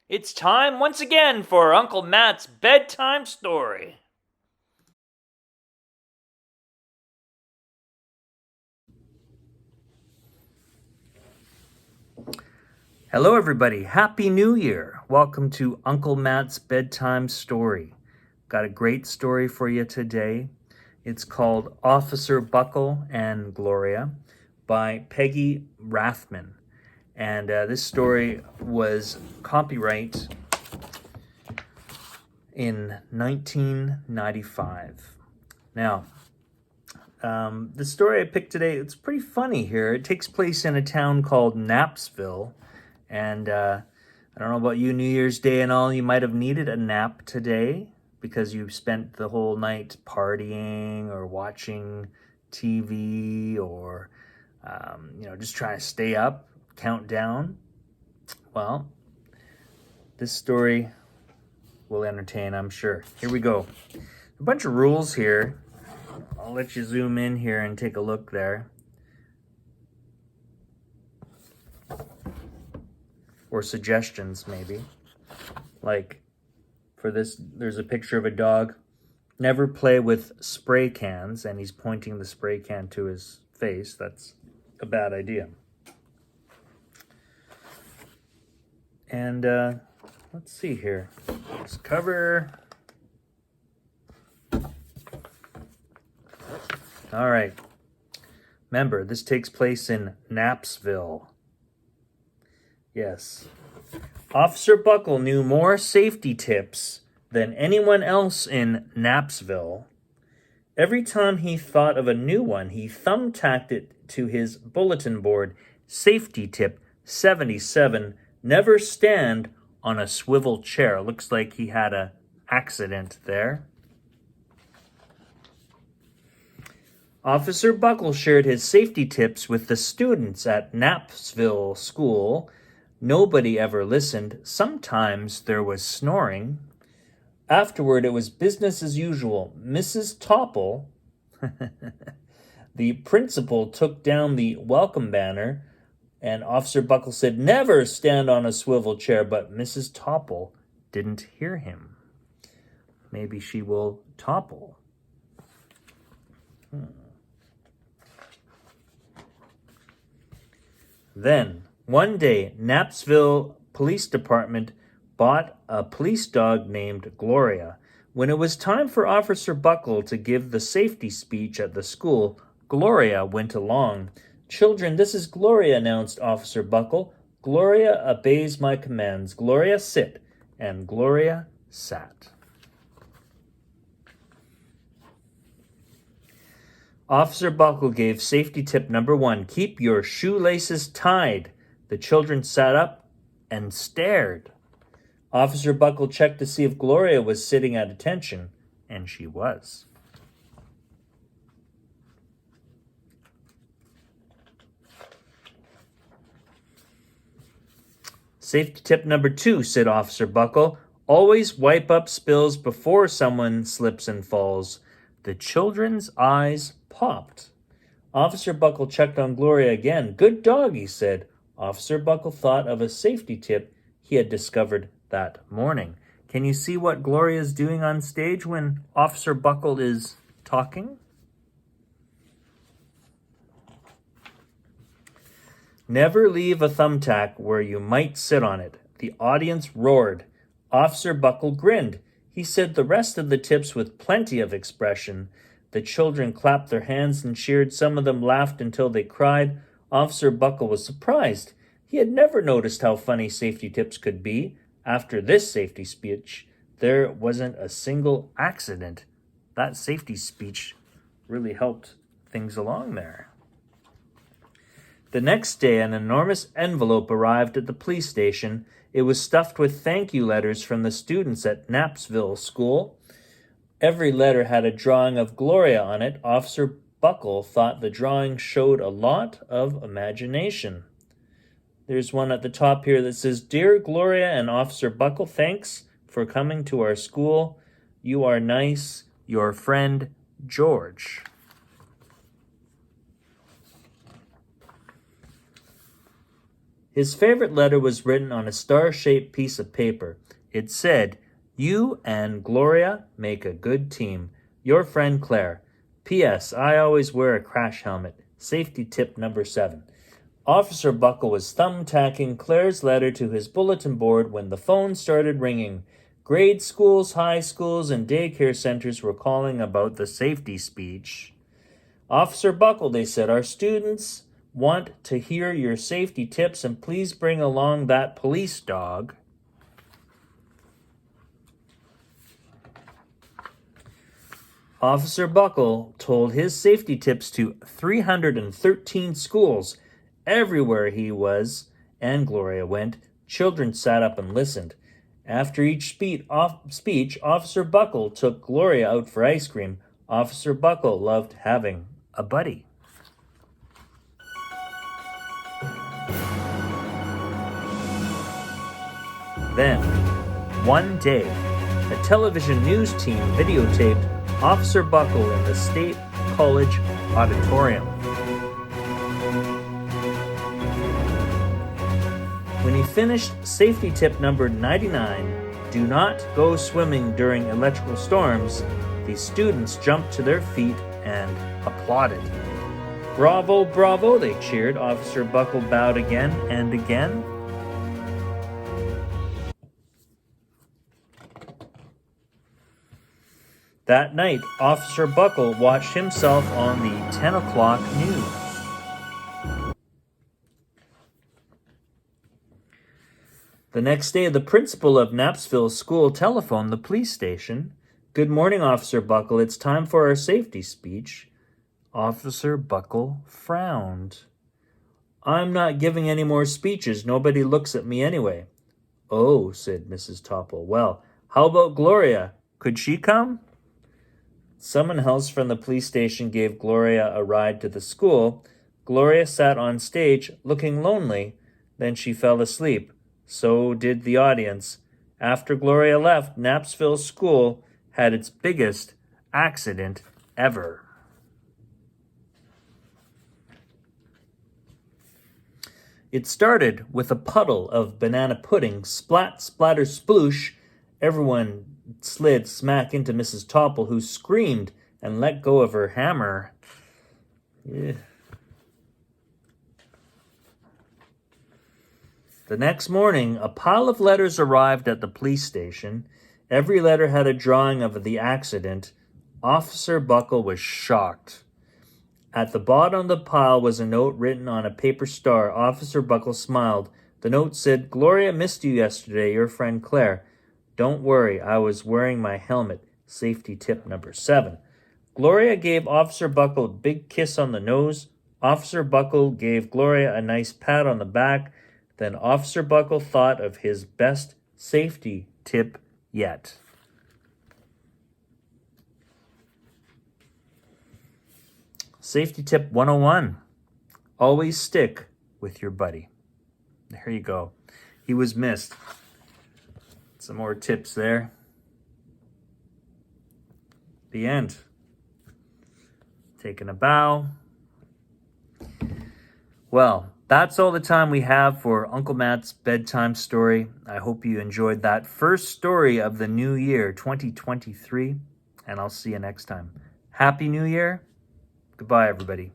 It's time once again for Uncle Matt's bedtime story. Hello everybody, Happy New Year. Welcome to Uncle Matt's bedtime story. Got a great story for you today. It's called Officer Buckle and Gloria by Peggy Rathmann. And this story was copyright in 1995. Now, the story I picked today, it's pretty funny here. It takes place in a town called Knapsville. And I don't know about you, New Year's Day and all, you might have needed a nap today because you spent the whole night partying or watching TV or, just trying to stay up, count down. Well, this story will entertain, I'm sure. Here we go. A bunch of rules here. I'll let you zoom in here and take a look there. Or suggestions, maybe. Like, for this, there's a picture of a dog. Never play with spray cans, and he's pointing the spray can to his face. That's a bad idea. And let's see here. Let's cover. All right. Remember, this takes place in Knapsville. Yes. Officer Buckle knew more safety tips than anyone else in Knapsville. Every time he thought of a new one, he thumbtacked it to his bulletin board. Safety tip 77, never stand on a swivel chair. Looks like he had an accident there. Officer Buckle shared his safety tips with the students at Knapsville School. Nobody ever listened. Sometimes there was snoring. Afterward, it was business as usual. Mrs. Topple, the principal, took down the welcome banner, and Officer Buckle said, "Never stand on a swivel chair," but Mrs. Topple didn't hear him. Maybe she will topple. Then, one day, Knapsville Police Department bought a police dog named Gloria. When it was time for Officer Buckle to give the safety speech at the school, Gloria went along. "Children, this is Gloria," announced Officer Buckle. "Gloria obeys my commands. Gloria, sit." And Gloria sat. Officer Buckle gave safety tip number 1, keep your shoelaces tied. The children sat up and stared. Officer Buckle checked to see if Gloria was sitting at attention, and she was. Safety tip number 2, said Officer Buckle, always wipe up spills before someone slips and falls. The children's eyes popped. Officer Buckle checked on Gloria again. Good dog, he said. Officer Buckle thought of a safety tip he had discovered that morning. Can you see what Gloria is doing on stage when Officer Buckle is talking? Never leave a thumbtack where you might sit on it. The audience roared. Officer Buckle grinned. He said the rest of the tips with plenty of expression. The children clapped their hands and cheered. Some of them laughed until they cried. Officer Buckle was surprised. He had never noticed how funny safety tips could be. After this safety speech, there wasn't a single accident. That safety speech really helped things along there. The next day, an enormous envelope arrived at the police station. It was stuffed with thank you letters from the students at Knapsville School. Every letter had a drawing of Gloria on it. Officer Buckle thought the drawing showed a lot of imagination. There's one at the top here that says, Dear Gloria and Officer Buckle, thanks for coming to our school. You are nice. Your friend, George. His favorite letter was written on a star-shaped piece of paper. It said, "You and Gloria make a good team. Your friend Claire. P.S. I always wear a crash helmet. Safety tip number 7. Officer Buckle was thumbtacking Claire's letter to his bulletin board when the phone started ringing. Grade schools, high schools, and daycare centers were calling about the safety speech. Officer Buckle, they said, our students want to hear your safety tips, and please bring along that police dog. Officer Buckle told his safety tips to 313 schools. Everywhere he was and Gloria went, children sat up and listened. After each speech, Officer Buckle took Gloria out for ice cream. Officer Buckle loved having a buddy. Then, one day, a television news team videotaped Officer Buckle in the State College auditorium. When he finished safety tip number 99, do not go swimming during electrical storms, the students jumped to their feet and applauded. Bravo, bravo, they cheered. Officer Buckle bowed again and again. That night, Officer Buckle watched himself on the 10 o'clock news. The next day, the principal of Knapsville School telephoned the police station. Good morning, Officer Buckle. It's time for our safety speech. Officer Buckle frowned. I'm not giving any more speeches. Nobody looks at me anyway. Oh, said Mrs. Topple. Well, how about Gloria? Could she come? Someone else from the police station gave Gloria a ride to the school. Gloria sat on stage, looking lonely. Then she fell asleep. So did the audience. After Gloria left, Knapsville School had its biggest accident ever. It started with a puddle of banana pudding. Splat, splatter, sploosh. Everyone slid smack into Mrs. Topple, who screamed and let go of her hammer. Yeah. The next morning, a pile of letters arrived at the police station. Every letter had a drawing of the accident. Officer Buckle was shocked. At the bottom of the pile was a note written on a paper star. Officer Buckle smiled. The note said, Gloria missed you yesterday, your friend Claire. Don't worry, I was wearing my helmet. Safety tip number 7. Gloria gave Officer Buckle a big kiss on the nose. Officer Buckle gave Gloria a nice pat on the back. Then Officer Buckle thought of his best safety tip yet. Safety tip 101. Always stick with your buddy. There you go. He was missed. Some more tips there. The end. Taking a bow. Well, that's all the time we have for Uncle Matt's bedtime story. I hope you enjoyed that first story of the new year, 2023, and I'll see you next time. Happy New Year. Goodbye, everybody.